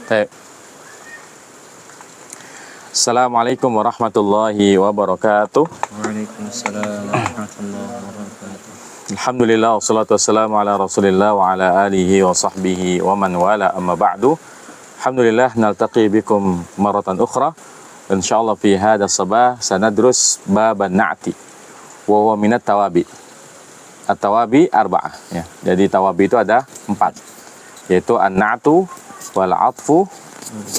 Baik. Assalamualaikum warahmatullahi wabarakatuh. Waalaikumsalam warahmatullahi wabarakatuh. Alhamdulillah wassalatu wassalamu ala Rasulillah wa ala alihi wa sahbihi wa man wala amma ba'du. Alhamdulillah naltaqi bikum maratan ukhra. Insyaallah fi hadha sabah sanadrus baban na'ti wa huwa minat tawabi. At-tawabi arba'ah ya. Jadi tawabi itu ada 4, yaitu an-na'tu wal 'atfu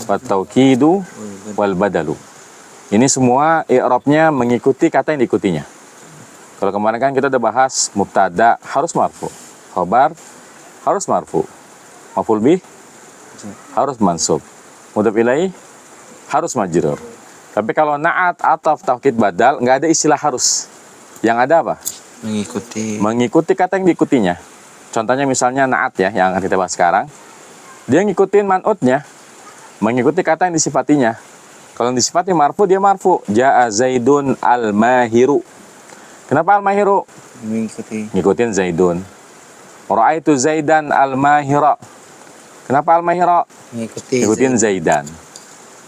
wat taukidu wal badalu. Ini semua i'rabnya mengikuti kata yang diikutinya. Kalau kemarin kan kita udah bahas mubtada harus marfu, khabar harus marfu, maf'ul bih harus mansub, mudhaf ilaih harus majrur. Tapi kalau na'at, ataf, taukid, badal nggak ada istilah harus. Yang ada apa? Mengikuti kata yang diikutinya. Contohnya misalnya na'at ya, yang akan kita bahas sekarang. Dia ngikutin man'utnya, mengikuti kata yang disifatinya. Kalau yang disifati marfu, dia marfu. Ja'a Zaidun al-mahiru. Kenapa al-mahiru? Ngikutin Zaidun. Ra'aitu Zaidan al-mahira. Kenapa al-mahira? Ngikutin Zaidan.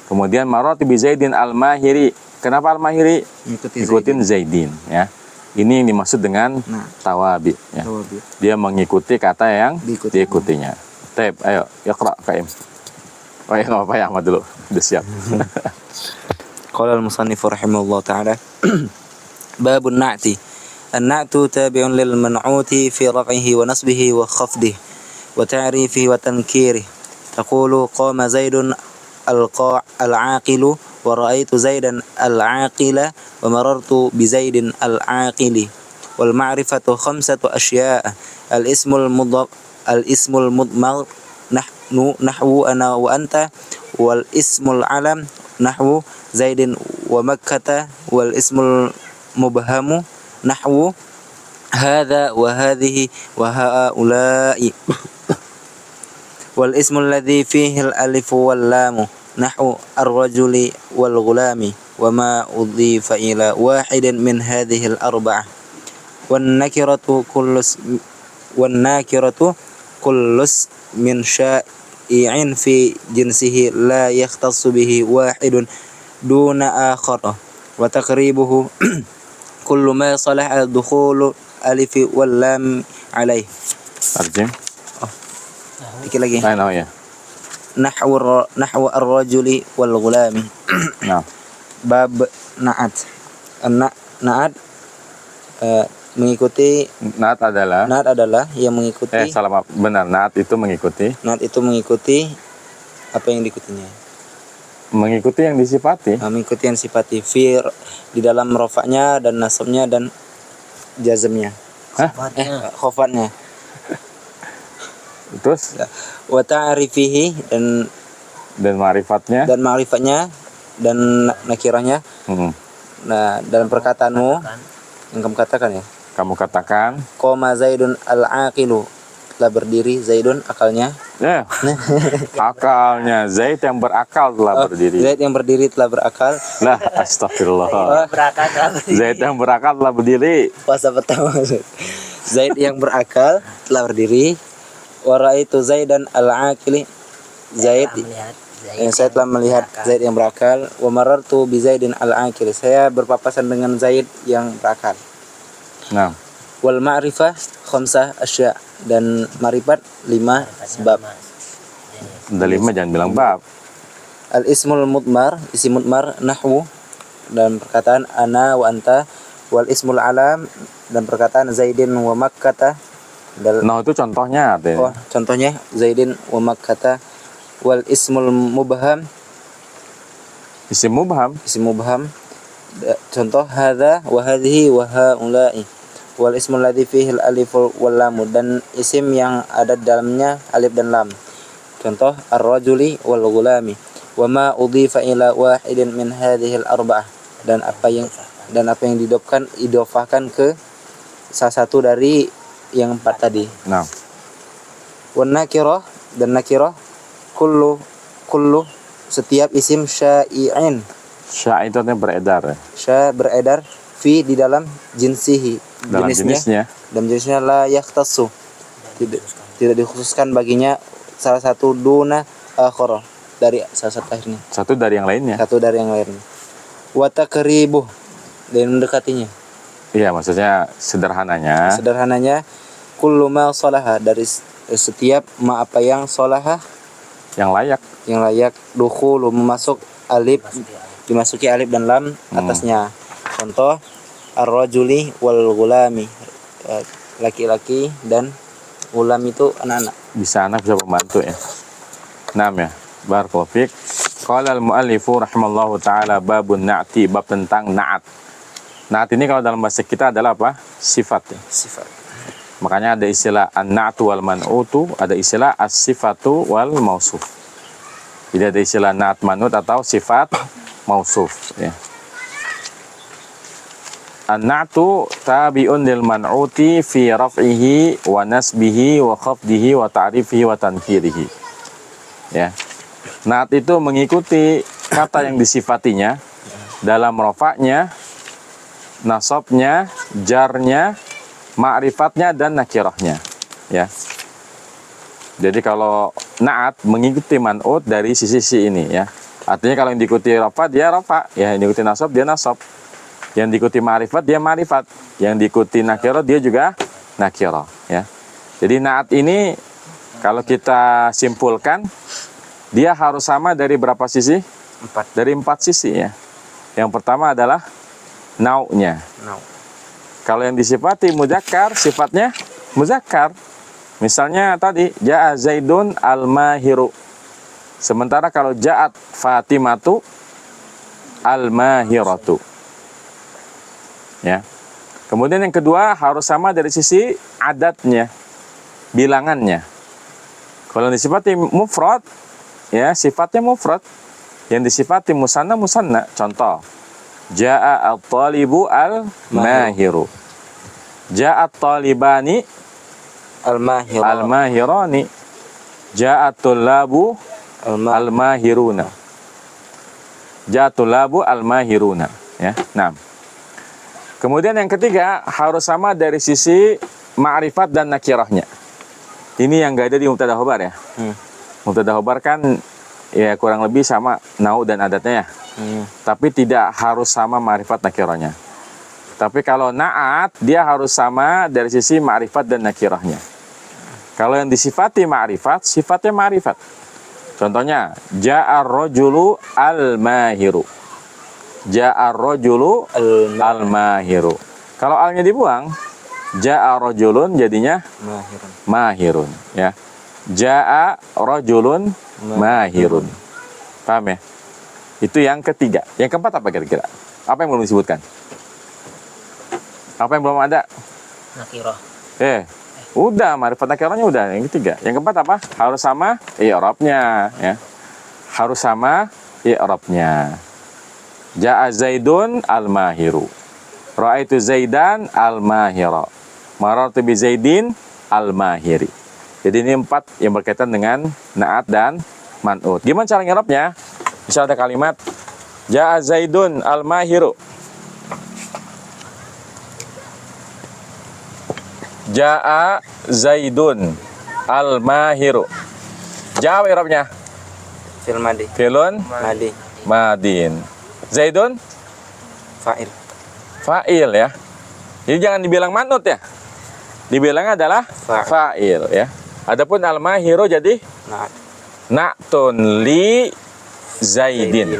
Kemudian marati bi Zaidin al-mahiri. Kenapa al-mahiri? Ngikutin Zaidin ya. Ini yang dimaksud dengan tawabi ya. Dia mengikuti kata yang diikutinya. Taib, ayo iqra Qaim. Oh ya, enggak apa-apa ya, Ahmad dulu. Udah siap. Qala al-musannif rahimahullah ta'ala babun na'ti. An-na'tu tabi'un lil man'uti fi raf'ihi wa nasbihi wa khafdihi wa ta'rifihi wa tankirihi. Taqulu qama Zaidun al-aqilu wa ra'aitu Zaidan al-aqila wa marartu bi Zaidin al-aqili. Wal ma'rifatu khamsatu asya'a. Al-ismul mudmar nahwu ana wa anta, wal ismul alam nahwu Zaidin wa Makkata, wal ismul mubhamu nahwu hadha wa hadhihi wa haula'i, wal ismul ladhi fihi al alif wal lam nahwu ar-rajuli wal ghulami wa ma udhifa ila wahidin min hadhihi al arba'ah. Wan nakiratu kullus min syai'in fi jinsihi la yakhtassu bihi wahidun duna akhar, wa taqribuhu kullu ma salaha dukhulu alif wal lam alaih. Tarjim. Dikit lagi. Ya. Nahwu ar-rajuli wal ghulami. Nah. Bab na'at. Na'at mengikuti. Na'at adalah yang mengikuti. Salah, benar. Na'at itu mengikuti. Na'at itu mengikuti apa yang diikutinya? Mengikuti yang disifati. Mengikuti yang sifati di dalam rofaknya dan nasabnya dan jazmnya. Khofatnya. Terus Wa ta'rifihi dan ma'rifatnya dan nakirahnya. Nah, dalam perkataanmu yang kamu katakan ya. Kamu katakan Qoma Zaidun al-aqilu, telah berdiri Zaidun akalnya. Ya. Akalnya Zaid yang berakal telah berdiri. Zaid yang berdiri telah berakal. Lah, astagfirullah. Zaid yang berakal telah berdiri. Puasa pertama. Zaid yang berakal telah berdiri. Wa raaitu Zaidan al-aqili. Saya telah melihat Zaid yang berakal. Wa marartu bi Zaidin al-aqili. Saya berpapasan dengan Zaid yang berakal. Nah. Wal ma'rifah khamsah asya, dan ma'rifat 5 sebab. Ada 5, jangan bilang bab. Al ismul mudmar, isim mudmar nahwu, dan perkataan ana wa anta. Wal ismul alam, dan perkataan Zaidin wa Makkata. Nah, itu contohnya artinya. Contohnya Zaidin wa Makkata. Wal ismul mubham, Isim mubham. Contoh hadza wa hadhihi wa haula'i. Wal ismul ladzi fihi al alif wal lam, dan isim yang ada dalamnya alif dan lam. Contoh ar-rajuli wal ghulami. Wa ma udhifa ila wahidin min hadhihi al arba'ah, dan apa yang idofahkan ke salah satu dari yang 4 tadi. Nah. Wan nakirah, dan nakirah kullu setiap isim syai'in. Sya itu artinya beredar ya. Sya beredar fi di dalam jinsihi, dalam jenisnya. Dalam jenisnya la yakhtassu, tidak dikhususkan baginya salah satu duna akhara, dari salah satu akhirnya. Satu dari yang lainnya. Satu dari yang lainnya. Wa taqribuh, dan mendekatinya. Iya, maksudnya sederhananya. Sederhananya, kullu ma salaha, dari setiap ma apa yang salaha, Yang layak. yang layak, dukhulu memasuk alif, dimasuki alif dan lam atasnya. Contoh ar-rajuli wal gulami, laki-laki dan gulam itu anak-anak. Bisa anak, bisa pembantu ya. Naam ya. Barakallahu fiik. Qala al-muallifu rahimallahu taala babun na'ti, bab tentang na'at. Na'at ini kalau dalam bahasa kita adalah apa? Sifat ya. Sifat. Makanya ada istilah an-na'tu wal man'utu, ada istilah as-sifatu wal mausuf. Jadi ada istilah na'at man'ut atau sifat mausuf ya. An-na'tu tabi'un lil man'uti fi raf'ihi wa nasbihi wa khafdihi wa ta'rifihi wa tankirihi. Ya. Na'at itu mengikuti kata yang disifatinya dalam rafa'nya, nasabnya, jarnya, ma'rifatnya dan nakirahnya ya. Jadi kalau na'at mengikuti man'ut dari sisi ini ya. Artinya kalau yang diikuti rafa dia rafa ya, yang diikuti nasab dia nasab, yang diikuti ma'rifat dia ma'rifat, yang diikuti nakirah dia juga nakirah ya. Jadi na'at ini kalau kita simpulkan dia harus sama dari berapa sisi? 4. Dari 4 sisi ya. Yang pertama adalah nau'nya. Kalau yang disifati muzakkar, sifatnya muzakkar. Misalnya tadi ja'a Zaidun al-mahiru. Sementara kalau ja'at Fatimatu al-mahiratu. Ya. Kemudian yang kedua harus sama dari sisi adatnya, bilangannya. Kalau yang disifati mufrad, ya sifatnya mufrad. Yang disifati musanna musanna. Contoh, ja'a at-talibu al-mahiru. Ja'a at-talibani al-mahirani. Ja'a at-tullabu al-mahiruna. Ja'a at-tullabu al-mahiruna. Ya, nah. Kemudian yang ketiga harus sama dari sisi ma'rifat dan nakirahnya. Ini yang gak ada di mubtada khobar ya. Mubtada khobar kan ya kurang lebih sama nau dan adatnya ya. Tapi tidak harus sama ma'rifat nakirahnya. Tapi kalau na'at dia harus sama dari sisi ma'rifat dan nakirahnya. Kalau yang disifati ma'rifat, sifatnya ma'rifat. Contohnya ja'ar rajulu al-mahiru. Ja'ar rajulu al-mahiru. Kalau alnya dibuang, ja'a rajulun jadinya mahirun ya. Ja'a rajulun mahirun. Paham ya? Itu yang ketiga. Yang keempat apa kira-kira? Apa yang belum disebutkan? Apa yang belum ada? Nakirah. Udah, ma'rifat nakirahnya udah. Yang ketiga. Yang keempat apa? Harus sama i'rabnya ya. Harus sama i'rabnya. Ja'a Zaidun al-mahiru. Ra'aitu Zaidan al-mahira. Marartu bi Zaidin al-mahiri. Jadi ini 4 yang berkaitan dengan na'at dan man'ut. Gimana cara ngirabnya? Misal ada kalimat ja'a Zaidun al-mahiru. Ja'a Zaidun al-mahiru. Ja'a i'rabnya? Fil madi. Filun Madi. madin. Zaidun Fa'il. fa'il ya. Jadi jangan dibilang man'ut ya. Dibilang adalah fa'il ya. Adapun al-mahiru jadi Na'at. na'tun li Zaidin.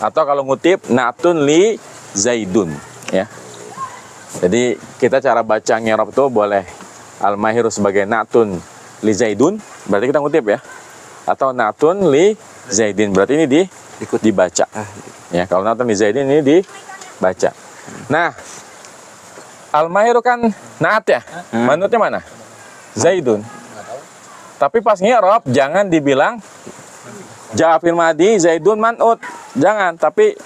Atau kalau ngutip na'tun li Zaidun ya. Jadi kita cara baca ngirab itu boleh al-mahiru sebagai na'tun li Zaidun, berarti kita ngutip ya. Atau na'tun li Zaidin, berarti ini dibaca. Ya, kalau na'tun li Zaidin ini dibaca. Nah, al-mahiru kan na'at ya. Manutnya mana? Zaidun. Tapi pas ngirab jangan dibilang ja'a fil madi Zaidun man'ut. Jangan, tapi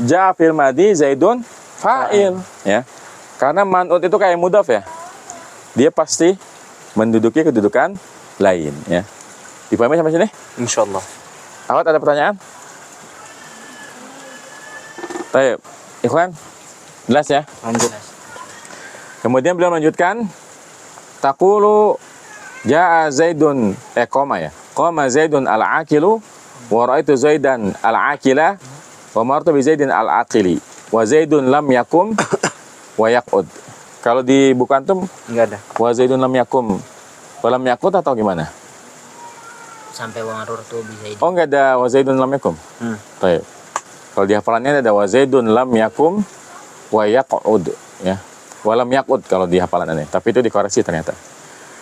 ja'a fil madi Zaidun fa'il ya. Karena man'ut itu kayak mudhaf ya. Dia pasti menduduki kedudukan lain ya. Dipahami sampai sini? Insyaallah. Awat ada pertanyaan? Baik, ikhwan. Jelas ya? Lanjut. Kemudian beliau melanjutkan taqulu ja'a Zaidun qoma ya. Qoma Zaidun al-aqilu Wa ra'aitu Zaidan al-aqila wa marartu bi Zaidin al-aqili. Wa Zaidun lam yakum wa yaqud. Kalau di buku antum Enggak ada. wa Zaidun lam yakum wa lam yaqud atau gimana? Sampai wa marartu bi Zaidin. Oh, enggak ada wa Zaidun lam yakum. Baik. Kalau di hafalannya ada wa Zaidun lam yakum wa yaqud, ya. Wa lam yaqud kalau di hafalannya. Tapi itu dikoreksi ternyata.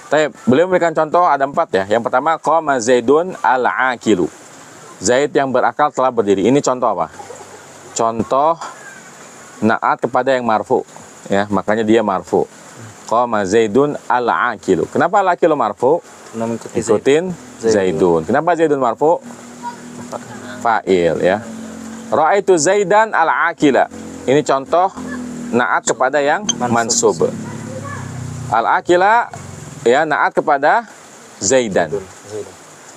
Baik, beliau memberikan contoh ada 4 ya. Yang pertama qama Zaidun al-aqilu. Zaid yang berakal telah berdiri. Ini contoh apa? Contoh naat kepada yang marfu, ya. Makanya dia marfu. Qama Zaidun al-aqilu. Kenapa al-aqilu marfu? Karena mengikuti Ikutin Zaidun. Kenapa Zaidun marfu? Fa'il, ya. Ra'aitu Zaidan al-aqila. Ini contoh naat kepada yang mansub. Al-aqila, ya, naat kepada Zaidan.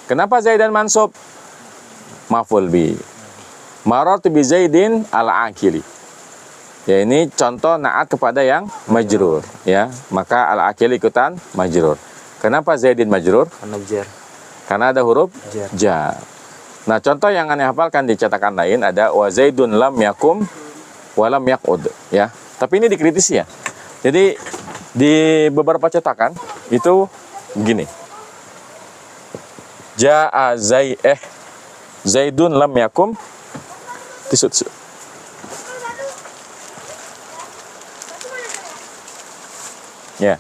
Kenapa Zaidan mansub? Maf'ul bi. Marartu bi Zaidin al-aqili. Ya, ini contoh naat kepada yang majrur, ya. Maka al-aqili ikutan majrur. Kenapa Zaidin majrur? Karena jar. Karena ada huruf Jar. jar. Nah, contoh yang Anda hafalkan di cetakan lain ada wa Zaidun lam yakum wa lam yaqud, ya. Tapi ini dikritisi, ya. Jadi di beberapa cetakan itu begini. Ja'a Zaidun lam yakum tisut. Ya.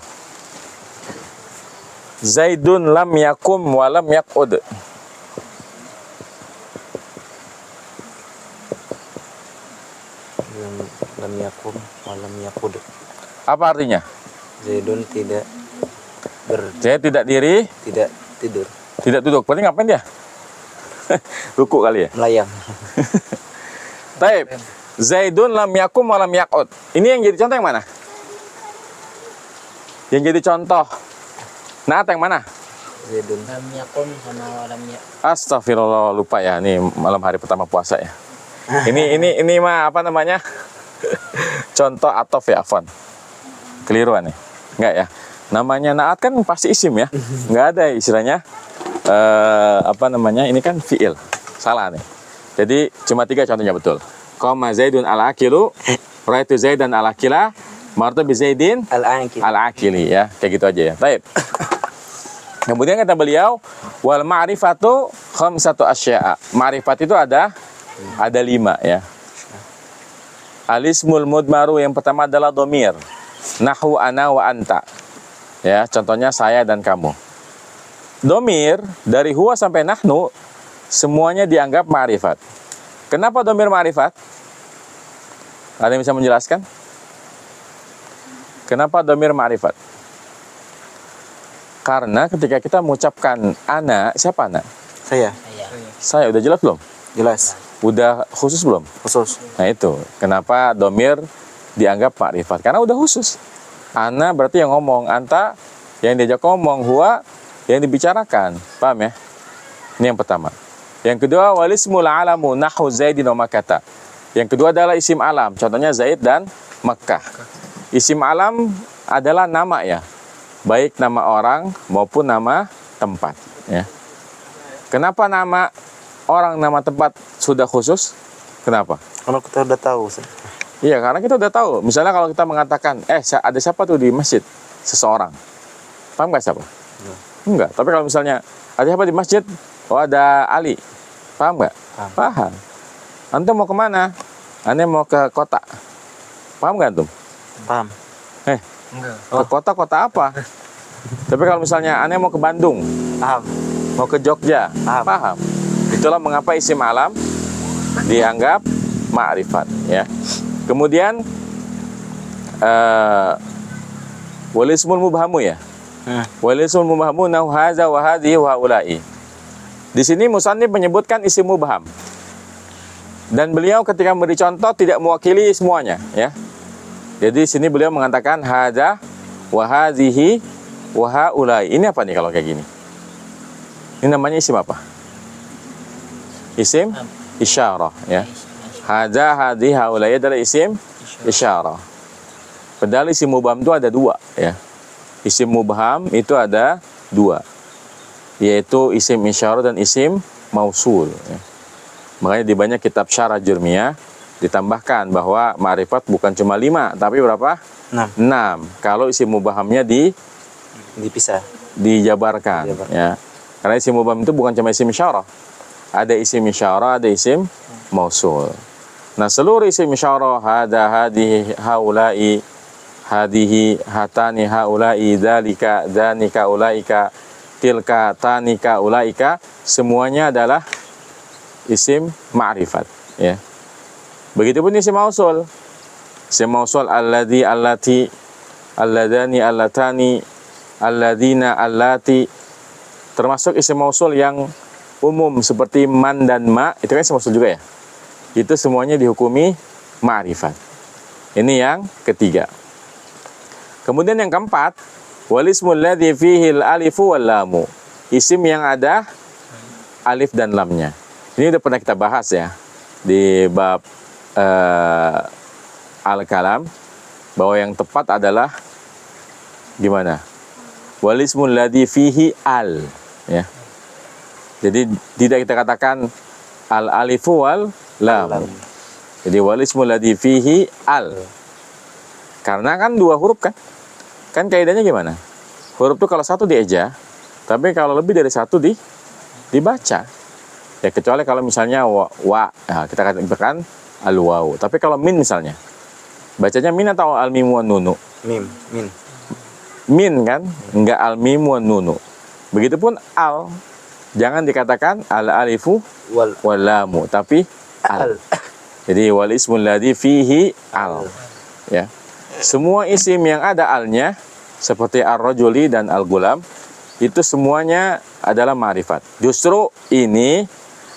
Zaidun lam yakum wa lam yaqud. Lam yakum wa lam yaqud. Apa artinya? Zaidun tidak Saya tidak diri, tidak tidur. tidak duduk. Berarti ngapain dia? Ruku kali ya? Melayang. Taib. Zaidun lam yakum wa lam yaqud. Ini yang jadi contoh yang mana? Yang jadi contoh naat yang mana? Zaidun. Lam yakun sama wa lam ya. Astagfirullah, lupa ya. Ini malam hari pertama puasa ya. Ini mah apa namanya? Contoh atof ya, afwan. Keliruan nih. Enggak ya. Namanya naat kan pasti isim ya. Enggak ada istilahnya apa namanya? Ini kan fiil. Salah nih. Jadi cuma 3 contohnya betul. Qama Zaidun al-aqilu, ra'aitu Zaidan al-aqila, marartu bi Zaidin Al-aqil. al-aqili, ya. Kayak gitu aja ya. Baik. Kemudian kata beliau wal ma'rifatu khamsatu asya'a. Ma'rifat itu ada 5 ya. Alismul mudmaru yang pertama adalah domir. Nahu ana wa anta. Ya, contohnya saya dan kamu. Domir dari huwa sampai nahnu semuanya dianggap ma'rifat. Kenapa domir ma'rifat? Ada yang bisa menjelaskan? Kenapa domir ma'rifat? Karena ketika kita mengucapkan ana, siapa ana? Saya. Saya, udah jelas belum? Jelas. Udah khusus belum? Khusus. Nah itu, kenapa domir dianggap ma'rifat? Karena udah khusus. Ana berarti yang ngomong, anta yang diajak ngomong, huwa yang dibicarakan. Paham ya? Ini yang pertama. Yang kedua, walismul alamu nahu Zaidin wa Makkah. Yang kedua adalah isim alam, contohnya Zaid dan Makkah. Isim alam adalah nama ya, baik nama orang maupun nama tempat ya. Kenapa nama orang, nama tempat sudah khusus? Kenapa? Kalau kita udah tahu. Iya, karena kita udah tahu. Misalnya kalau kita mengatakan, ada siapa tuh di masjid? Seseorang. Paham nggak siapa? Enggak. Tapi kalau misalnya ada siapa di masjid? Oh, ada Ali. Paham nggak? Paham. Antum mau kemana? Aneh mau ke kota. Paham nggak antum? Paham. Enggak. Ke kota apa? Tapi kalau misalnya aneh mau ke Bandung, Paham. mau ke Jogja, paham. Itulah mengapa isim alam dianggap ma'rifat ya. Kemudian walismul mubhamu ya. Walismul mubhamu nahu hadza wa hadhihi wa haula'i. Di sini musannif menyebutkan isim mubham. Dan beliau ketika memberi contoh tidak mewakili semuanya ya. Jadi di sini beliau mengatakan hadza wa hadhihi wa haula'i. Ini apa nih kalau kayak gini? Ini namanya isim apa? Isim isyarah ya. Hadza hadhihi haula'i adalah isim isyarah. Padahal isim mubham itu ada 2 ya. Isim mubham itu ada 2, yaitu isim isyarah dan isim mausul. Ya. Makanya di banyak kitab syarah Jurmiyah ditambahkan bahwa ma'rifat bukan cuma 5, tapi berapa? 6. Kalau isim mubahamnya Dipisah. dijabarkan. Ya. Karena isim mubham itu bukan cuma isim isyarah. Ada isim isyarah, ada isim mausul. Nah, seluruh isim isyarah, hada, hadihi, haulai, hadihi, hatani, haulai, dalika, danika, ulaika, tilka, tanika, ulaika, semuanya adalah isim ma'rifat. Ya. Begitupun isim mausul. Isim mausul alladhi, allati, alladani, allatani, alladina, allati, termasuk isim mausul yang umum seperti man dan ma, itu kan isim mausul juga ya. Itu semuanya dihukumi ma'rifat. Ini yang ketiga. Kemudian yang keempat, wal ismul ladzi fihi al-alifu wal lamu. Isim yang ada alif dan lamnya. Ini udah pernah kita bahas ya di bab al-kalam, bahwa yang tepat adalah gimana? Wal ismul ladzi fihi al, ya. Jadi tidak kita katakan al-alifu wal lam. Jadi wal ismul ladzi fihi al. Karena kan 2 huruf kan? Kan kaidahnya gimana? Huruf itu kalau satu dieja, tapi kalau lebih dari satu dibaca. Ya kecuali kalau misalnya wa, nah, kita katakan al-waw. Tapi kalau min misalnya, bacanya min atau al-mim wan nunu? Min. Min kan? Enggak al-mim wan nunu. Begitupun al. Jangan dikatakan al-alifu wal lamu, tapi al. Jadi wal ismul ladzi fihi al. Ya. Semua isim yang ada alnya seperti ar-rajuli dan al-gulam itu semuanya adalah ma'rifat. Justru ini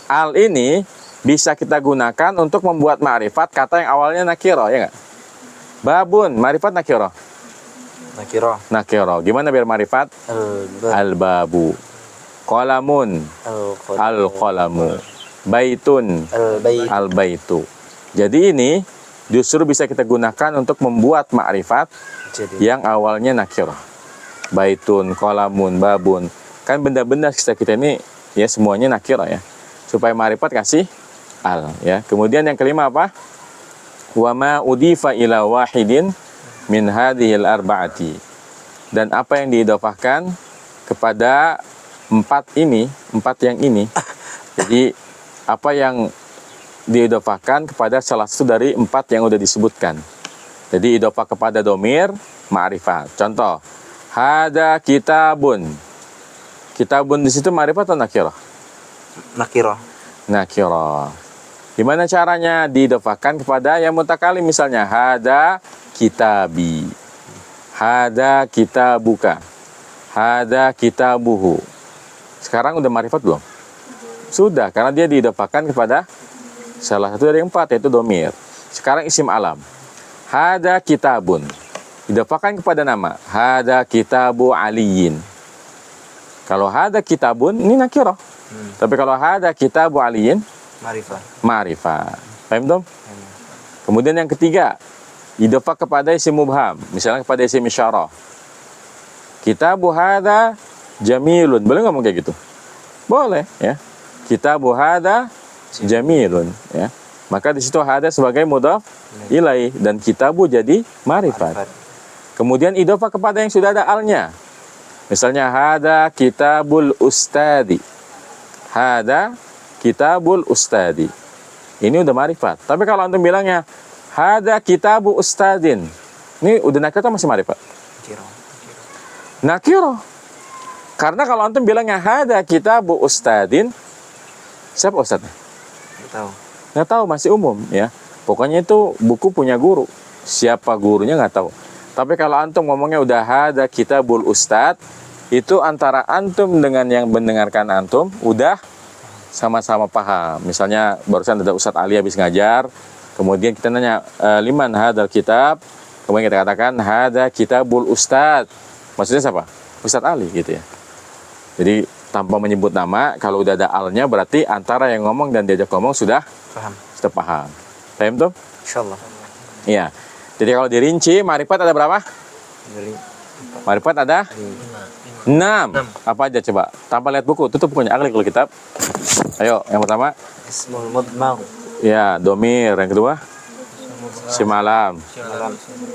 al ini bisa kita gunakan untuk membuat ma'rifat kata yang awalnya nakiro, ya enggak? Babun, ma'rifat nakiro. Nakiro. Gimana biar ma'rifat? Al-babu. Qalamun. Al-qalamu. Baitun. Al-baitu. Jadi ini justru bisa kita gunakan untuk membuat ma'rifat yang awalnya nakiro. Baitun, qalamun, babun. Kan benda-benda sekitar kita ini ya semuanya nakiro ya. Supaya ma'rifat kasih al ya. Kemudian yang kelima apa? Wa ma udifa ila wahidin min hadhil arba'ati. Dan apa yang diidhafahkan kepada 4 yang ini. Jadi apa yang diidhafahkan kepada salah satu dari 4 yang udah disebutkan. Jadi idhafah kepada domir ma'rifat. Contoh, hada kitabun. Kitabun di situ ma'rifat atau nakirah? Nakirah. Gimana caranya diidhafahkan kepada yang mutakalim, misalnya hada kitabi, hada kitabuka, hada kitabuhu. Sekarang udah ma'rifat belum? Sudah, karena dia diidhafahkan kepada salah satu dari 4, yaitu domir. Sekarang isim alam. Hada kitabun. Idhafahkan kepada nama. Hada kitabu aliyin. Kalau hada kitabun, ini nakirah. Tapi kalau hada kitabu aliyin, ma'rifah. Paham dong? Kemudian yang ketiga, idhafah kepada isim mubham. Misalnya kepada isim isyarah. Kitabu hada jamilun. Boleh ngomong kayak gitu? Boleh, ya. Kitabu hada jamilun, ya. Maka di situ hada sebagai mudhaf ilai dan kitabu jadi ma'rifat. Kemudian idhafah kepada yang sudah ada alnya. Misalnya hada kitabul ustadi. Hada kitabul ustadi. Ini udah ma'rifat. Tapi kalau antum bilangnya hada kitabu ustadin, ini udah nakirah atau masih ma'rifat? Nakirah. Karena kalau antum bilangnya hada kitabu ustadin, siapa ustadnya? Nggak tahu, masih umum ya. Pokoknya itu buku punya guru. Siapa gurunya nggak tahu. Tapi kalau antum ngomongnya udah hada kitabul ustad, itu antara antum dengan yang mendengarkan antum udah sama-sama paham. Misalnya barusan ada Ustadz Ali habis ngajar, kemudian kita nanya liman hadal kitab, kemudian kita katakan hada kitabul ustad. Maksudnya siapa? Ustadz Ali gitu ya. Jadi tanpa menyebut nama, kalau udah ada alnya berarti antara yang ngomong dan diajak ngomong sudah paham. Paham tuh? Insyaallah. Iya. Jadi kalau dirinci ma'rifat ada berapa? Ma'rifat ada 6. Apa aja coba? Tanpa lihat buku, tutup bukunya, aklik dulu kitab. Ayo, yang pertama. Ismul mudmar. Ya, domir. Yang kedua, isim alam.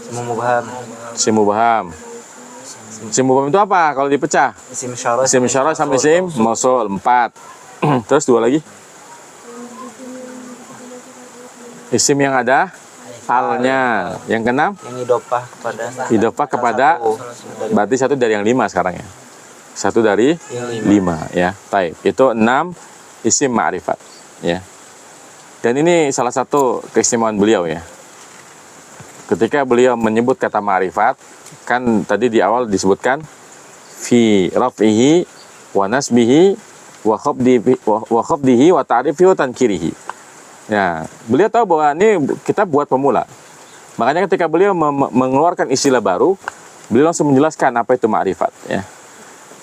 Ismul mubham. Isim mubham. Isim mubham itu apa kalau dipecah? Isim isyarah. Isim isyarah sama isim mausul 4. Terus 2 lagi. Isim yang ada alnya. Yang keenam, Yang idopah kepada berarti 1 dari yang 5 sekarang ya. 1 dari yang 5 ya. Taib. Itu 6 isim ma'rifat ya. Dan ini salah satu keistimewaan beliau ya. Ketika beliau menyebut kata ma'rifat, kan tadi di awal disebutkan fi raf'ihi wa nasbihi wa khafdihi wa ta'rifihi wa tankirihi. Ya, beliau tahu bahwa ini kita buat pemula. Makanya ketika beliau mengeluarkan istilah baru, beliau langsung menjelaskan apa itu ma'rifat ya.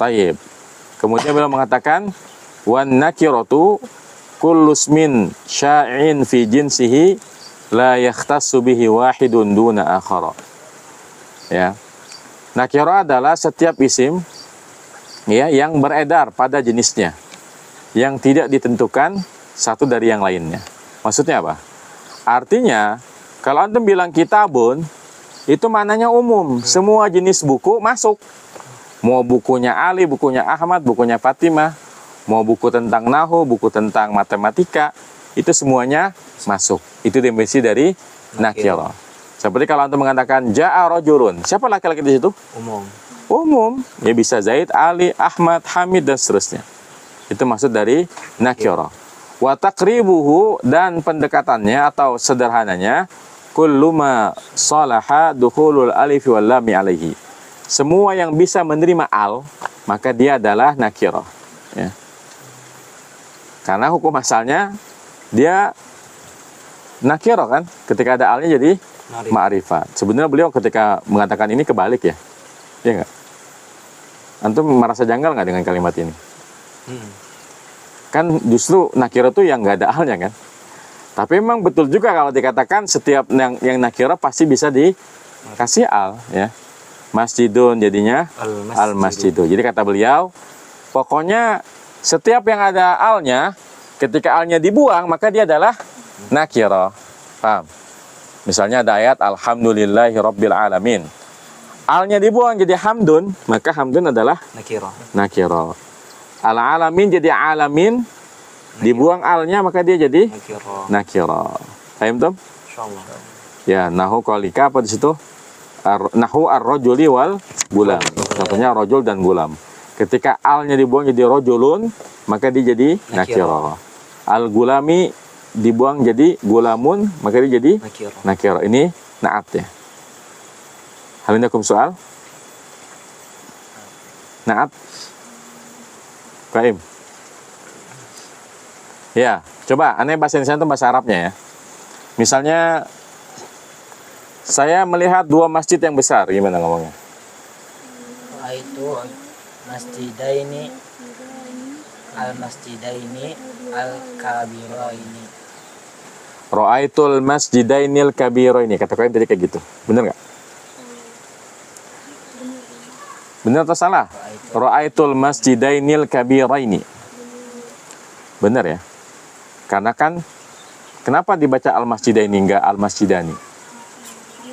Taib. Kemudian beliau mengatakan wan nakiratu kullu ismin sya'in fi jinsihi la yakhtassu bihi wahidun duna akhara. Ya. Nakirah adalah setiap isim ya yang beredar pada jenisnya, yang tidak ditentukan satu dari yang lainnya. Maksudnya apa? Artinya kalau antum bilang kitabun, itu maknanya umum, semua jenis buku masuk. Mau bukunya Ali, bukunya Ahmad, bukunya Fatimah, mau buku tentang nahu, buku tentang matematika, itu semuanya masuk. Itu definisi dari nakirah. Seperti kalau antum mengatakan ja'a rajulun, siapa laki-laki di situ? umum. Umum. Ya bisa Zaid, Ali, Ahmad, Hamid dan seterusnya. Itu maksud dari nakirah. Wa taqribuhu, dan pendekatannya atau sederhananya kullu ma salaha dukhulul alif wal lam alaihi. Semua yang bisa menerima al, maka dia adalah nakirah ya. Karena hukum asalnya dia nakirah kan, ketika ada alnya jadi ma'rifat. Sebenarnya beliau ketika mengatakan ini kebalik ya. Iya enggak? Antum merasa janggal nggak dengan kalimat ini? Kan justru nakirah itu yang nggak ada alnya kan. Tapi memang betul juga kalau dikatakan setiap yang nakirah pasti bisa dikasih al ya. Masjidun jadinya al-masjidu. Jadi kata beliau, pokoknya setiap yang ada alnya, ketika alnya dibuang maka dia adalah nakirah. Paham? Misalnya ada ayat alhamdulillahi rabbil alamin. Alnya dibuang jadi hamdun, maka hamdun adalah nakirah. Al-alamin jadi alamin, dibuang alnya maka dia jadi nakirah. Paham tuh? Insyaallah. Ya, nahu qalika apa di situ? Nahu ar-rajuli wal gulam. Contohnya rajul dan gulam. Ketika alnya dibuang jadi rajulun, maka dia jadi nakirah. Al-gulami dibuang jadi gulamun, maka dia jadi nakirah. Ini naat ya. Hal ini akum soal? Naat? Kaim? Ya, coba aneh bahasa Indonesia itu bahasa Arabnya ya. Misalnya saya melihat 2 masjid yang besar, gimana ngomongnya? Itu masjidaini al-masjidaini al-kabiraini. Ra'aitul masjidainil kabiraini. Kata kalian tadi kayak gitu. Bener nggak? Bener atau salah? Ra'aitul masjidainil kabiraini. Bener ya? Karena kan kenapa dibaca al-masjidaini enggak al-masjidani?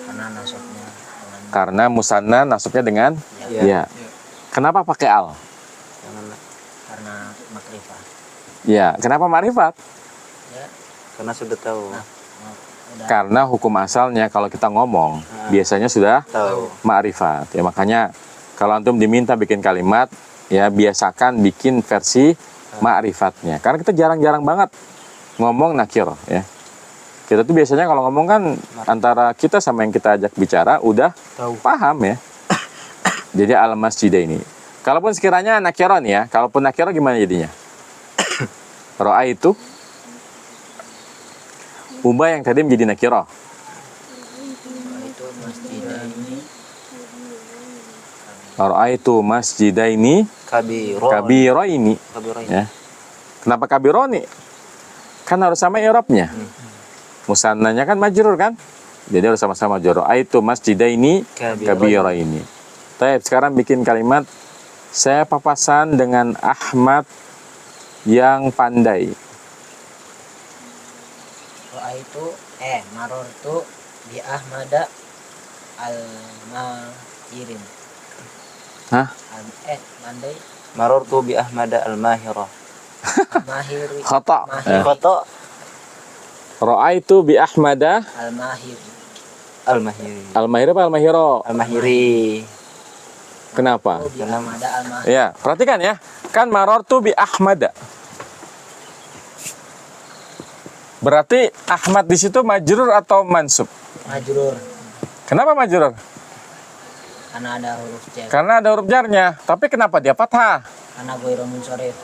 Karena nasabnya dengan Karena musanna nasabnya dengan ya. Kenapa pakai al? karena makrifat. Ya, kenapa ma'rifat? Ya, Karena sudah tahu. udah Karena hukum asalnya kalau kita ngomong biasanya sudah Tahu. ma'rifat. Ya makanya kalau antum diminta bikin kalimat, ya biasakan bikin versi ma'rifatnya. Karena kita jarang-jarang banget ngomong nakir ya. Kita tuh biasanya kalau ngomong kan antara kita sama yang kita ajak bicara udah paham ya. Jadi al-masjidaini. Kalaupun sekiranya nakirah nih ya, kalaupun nakirah gimana jadinya? Ro'a itu ubah yang tadi menjadi nakirah. itu masjidaini Ro'a itu masjidaini kabiraini. Ya. Kenapa kabironi? Kan harus sama i'rabnya. Musannanya kan majrur kan? Jadi harus sama-sama majrur. Ro'a itu masjidaini kabiraini. Baik, sekarang bikin kalimat. Saya papasan dengan Ahmad yang pandai. Marortu bi Ahmada al-mahirin. Hah? Pandai Marartu bi Ahmada al-mahira. mahiri Khata. Khata Ra'aitu bi Ahmada al-mahir. al-mahiri. al-mahir apa al-mahiro? Al-mahiri. Kenapa? Bi Ahmada al-mahir. Ya, perhatikan ya. Kan marortu bi Ahmada. Berarti Ahmad di situ majrur atau mansub? Majrur. Kenapa majrur? Karena ada huruf jar. Karena ada huruf jarnya. Tapi kenapa dia fathah? Karena ghairu munsharif.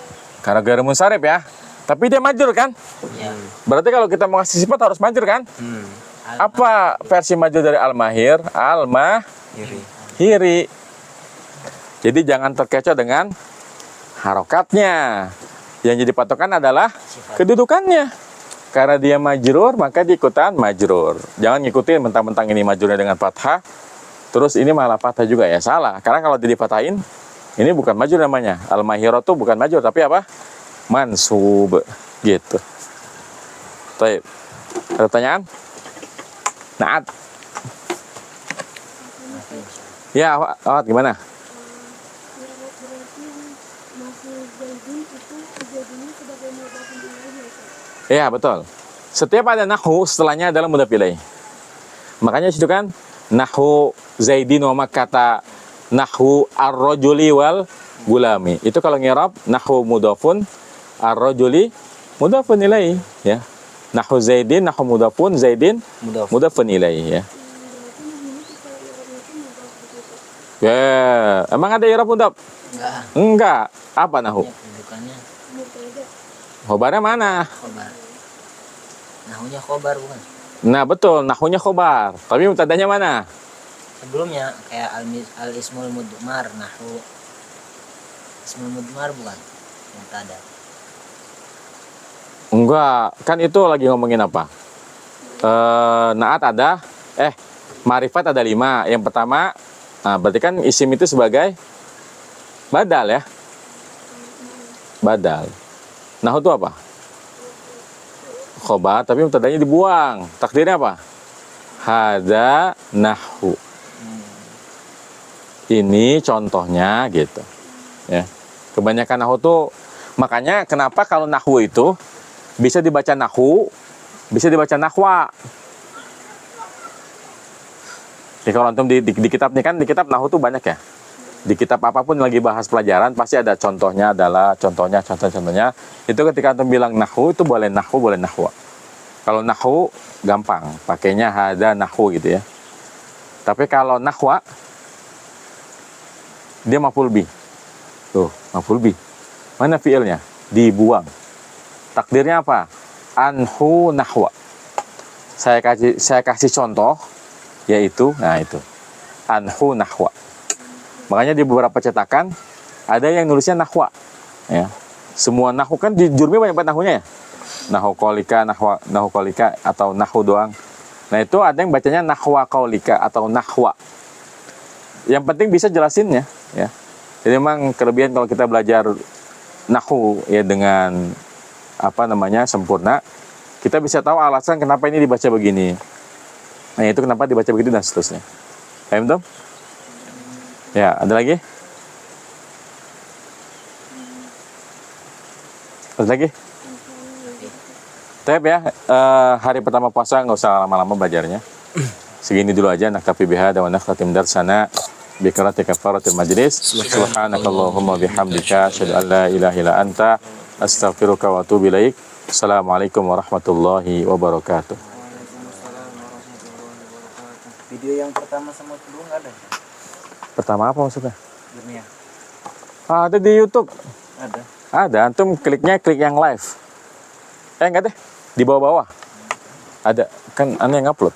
Karena ghairu munsharif ya. Tapi dia majrur kan? Ya. Berarti kalau kita mau ngasih sifat harus majrur kan? Apa versi majrur dari al-mahir? Al-mahiri. Jadi jangan terkecoh dengan harokatnya. Yang jadi patokan adalah kedudukannya. Karena dia majrur, maka diikutan majrur. Jangan ngikutin mentang-mentang ini majrurnya dengan fathah, terus ini malah fathah juga ya, salah. Karena kalau dipathahin, ini bukan majrur namanya. Al-mahiratu bukan majrur, tapi apa? Mansub, gitu. Baik. Ada pertanyaan? Naat. Ya, Awat gimana? Iya, betul. Setiap ada nahwu, setelahnya adalah mudhaf ilaih. Makanya situ kan nahwu Zaidin wa kata nahwu ar-rajuli wal gulami. Itu kalau ngirab nahwu mudhafun ar-rajuli mudhafun ilaih ya. Nahwu Zaidin nahwu mudhafun Zaidin mudhafun ilaih ya. Ya, emang ada i'rab mudhaf? Enggak. Apa nahwu? Bukannya Khobarnya mana? khobar. Nahunya khobar bukan? Nah betul, nahunya khobar. Tapi mubtadanya mana? Sebelumnya kayak al-ismul mudmar, nahu ismul mudmar bukan? Mubtada. Enggak, kan itu lagi ngomongin apa? Naat ada, marifat ada 5. Yang pertama, nah berarti kan isim itu sebagai badal ya? Badal. Nahu itu apa? Khobar, tapi mubtadanya dibuang. Takdirnya apa? Hada nahwu. Ini contohnya gitu. Ya. Kebanyakan nahwu tuh, makanya kenapa kalau nahwu itu bisa dibaca nahwu, bisa dibaca nahwa. Ya, kalau antum di kitab nih kan, di kitab nahwu tuh banyak ya. Di kitab apapun lagi bahas pelajaran pasti ada contohnya, adalah contohnya. Itu ketika antum bilang nahwu itu boleh nahwu, boleh nahwa. Kalau nahwu gampang, pakainya hada nahwu gitu ya. Tapi kalau nahwa dia maf'ul bi. Tuh, maf'ul bi. Mana fiilnya? Dibuang. Takdirnya apa? Anhu nahwa. Saya kasih contoh yaitu, nah itu. Anhu nahwa. Makanya di beberapa cetakan ada yang nulisnya nahwa ya. Semua nahwu kan di Jurmi banyak banget nahunya ya. Nahwu qaulika, nahwu qaulika atau nahwu doang. Nah, itu ada yang bacanya nahwa qaulika atau nahwa. Yang penting bisa jelasinnya ya. Jadi memang kelebihan kalau kita belajar nahwu ya dengan sempurna, kita bisa tahu alasan kenapa ini dibaca begini. Nah, itu kenapa dibaca begitu dan seterusnya. Paham tuh? Ya, ada lagi? Ada lagi? Tep ya, hari pertama puasa nggak usah lama-lama belajarnya. Segini dulu aja. Naktafi bihadza wa nakhtatim darsana bi qiraati kafaratil majlis. Subhanakallahumma bihamdika asyhadu an la ilaha illa anta astaghfiruka wa atubu ilaik. Assalamualaikum warahmatullahi wabarakatuh. Video yang pertama sama kedua nggak ada? Pertama apa maksudnya? Dunia. Ada di YouTube. Ada. Ada, antum klik yang live. Enggak deh, di bawah-bawah. Ada, kan aneh yang upload.